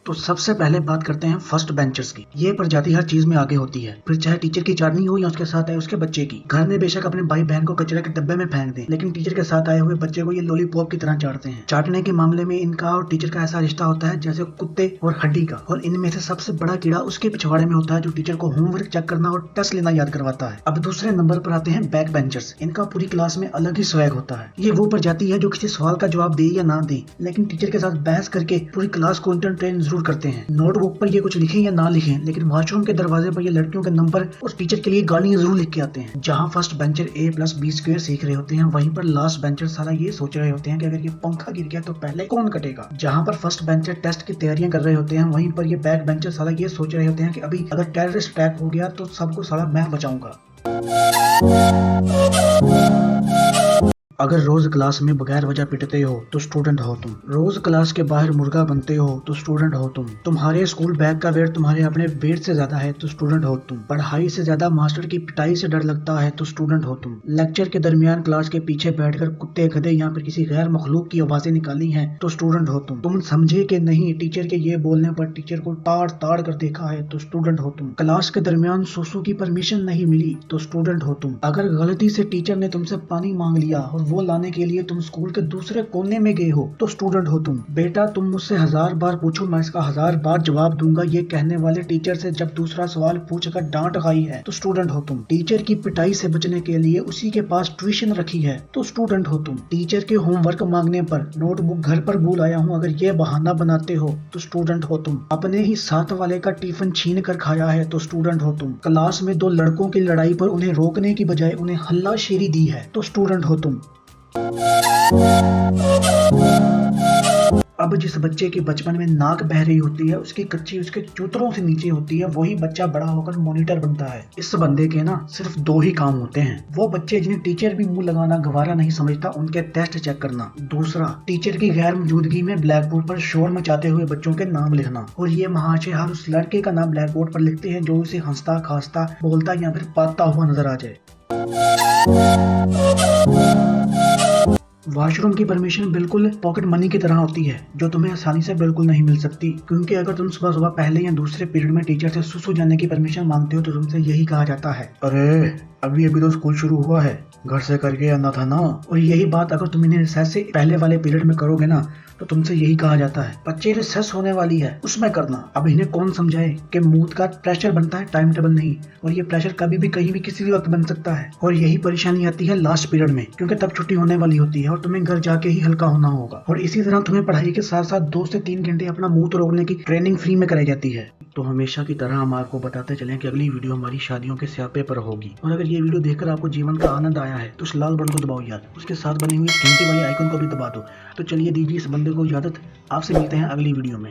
तो सबसे पहले बात करते हैं फर्स्ट बेंचर्स की। ये प्रजाति हर चीज में आगे होती है, फिर चाहे टीचर की चाटनी हो या उसके साथ आए उसके बच्चे की। घर में बेशक अपने भाई बहन को कचरे के डब्बे में फेंक दें, लेकिन टीचर के साथ आए हुए बच्चे को ये लॉलीपॉप की तरह चाटते हैं। चाटने के मामले में इनका और टीचर का ऐसा रिश्ता होता है जैसे कुत्ते और हड्डी का। और इनमें से सबसे बड़ा कीड़ा उसके पिछवाड़े में होता है जो टीचर को होमवर्क चेक करना और टेस्ट लेना याद करवाता है। अब दूसरे नंबर पर आते हैं बैक बेंचर्स। इनका पूरी क्लास में अलग ही स्वैग होता है। ये वो प्रजाति है जो किसी सवाल का जवाब दे या ना दे, लेकिन टीचर के साथ बहस करके पूरी क्लास को इंटरटेन जरूर करते हैं। नोटबुक पर ये कुछ लिखें या ना लिखें, लेकिन वॉशरूम के दरवाजे पर ये लड़कियों के नंबर और टीचर के लिए गालियां जरूर लिख के आते हैं। जहां फर्स्ट बेंचर a+b² सीख रहे होते हैं, वहीं पर लास्ट बेंचर साला ये सोच रहे होते हैं कि अगर ये पंखा गिर गया तो पहले कौन कटेगा। जहां पर फर्स्ट बेंचर टेस्ट की तैयारियां कर रहे होते हैं, वहीं पर ये बैक बेंचर साला ये सोच रहे होते हैं कि अभी अगर टेररिस्ट अटैक हो गया तो सबको साला मैं बचाऊंगा। अगर रोज क्लास में बगैर वजह पिटते हो तो स्टूडेंट हो तुम। रोज क्लास के बाहर मुर्गा बनते हो तो स्टूडेंट हो तुम। तुम्हारे स्कूल बैग का वेट तुम्हारे अपने वेट से ज्यादा है तो स्टूडेंट हो तुम। पढ़ाई से ज्यादा मास्टर की पिटाई से डर लगता है तो स्टूडेंट हो तुम। लेक्चर के दरमियान क्लास के पीछे बैठकर कुत्ते गधे या फिर किसी गैर मखलूक की आवाजें निकाली हैं तो स्टूडेंट हो तुम। तुम समझे कि नहीं टीचर के ये बोलने पर टीचर को ताड़ ताड़ कर देखा है तो स्टूडेंट हो तुम। क्लास के दरमियान सोसू की परमिशन नहीं मिली तो स्टूडेंट हो तुम। अगर गलती से टीचर ने तुमसे पानी मांग लिया और वो लाने के लिए तुम स्कूल के दूसरे कोने में गए हो तो स्टूडेंट हो तुम। बेटा तुम मुझसे 1000 बार पूछो मैं इसका 1000 बार जवाब दूंगा, ये कहने वाले टीचर से जब दूसरा सवाल पूछकर डांट खाई है तो स्टूडेंट हो तुम। टीचर की पिटाई से बचने के लिए उसी के पास ट्यूशन रखी है तो स्टूडेंट हो तुम। टीचर के होमवर्क मांगने पर नोटबुक घर पर भूल आया हूँ अगर ये बहाना बनाते हो तो स्टूडेंट हो तुम। अपने ही साथ वाले का टिफिन छीन कर खाया है तो स्टूडेंट हो तुम। क्लास में दो लड़कों की लड़ाई पर उन्हें रोकने की बजाय उन्हें हल्लाशेरी दी है तो स्टूडेंट हो तुम। अब जिस बच्चे के बचपन में नाक बह रही होती है, उसकी कच्ची उसके चूतरों से नीचे होती है, वही बच्चा बड़ा होकर मॉनिटर बनता है। इस बंदे के ना सिर्फ 2 ही काम होते हैं। वो बच्चे जिन्हें टीचर भी मुंह लगाना गवारा नहीं समझता, उनके टेस्ट चेक करना। दूसरा, टीचर की गैर मौजूदगी में ब्लैक बोर्ड पर शोर मचाते हुए बच्चों के नाम लिखना। और ये महाशय हर उस लड़के का नाम ब्लैक बोर्ड पर लिखते हैं जो उसे हंसता खांसता बोलता या फिर पाता हुआ नजर आ जाए। वॉशरूम की परमिशन बिल्कुल पॉकेट मनी की तरह होती है जो तुम्हें आसानी से बिल्कुल नहीं मिल सकती, क्योंकि अगर तुम सुबह सुबह पहले या दूसरे पीरियड में टीचर से सुसु जाने की परमिशन मांगते हो तो तुमसे यही कहा जाता है, अरे अभी तो स्कूल शुरू हुआ है, घर से करके आना था ना। और यही बात अगर तुम इन्हें रिसेस से पहले वाले पीरियड में करोगे ना तो तुमसे यही कहा जाता है, बच्चे रिसेस होने वाली है उसमें करना। अब इन्हें कौन समझाए कि मूड का प्रेशर बनता है, टाइम टेबल नहीं, और ये प्रेशर कभी भी कहीं भी किसी भी वक्त बन सकता है। और यही परेशानी आती है लास्ट पीरियड में, क्योंकि तब छुट्टी होने वाली होती है और तुम्हें घर जाके ही हल्का होना होगा। और इसी तरह तुम्हें पढ़ाई के साथ साथ 2 से 3 घंटे अपना मुंह रोकने की ट्रेनिंग फ्री में कराई जाती है। तो हमेशा की तरह हम आपको बताते चलें कि अगली वीडियो हमारी शादियों के स्यापे पर होगी। और अगर ये वीडियो देखकर आपको जीवन का आनंद आया है तो उस लाल बटन को दबाओ यार, उसके साथ बनी हुई घंटी वाली आइकन को भी दबा दो। तो चलिए दीजिए इस बंदे को इजाजत, आपसे मिलते हैं अगली वीडियो में।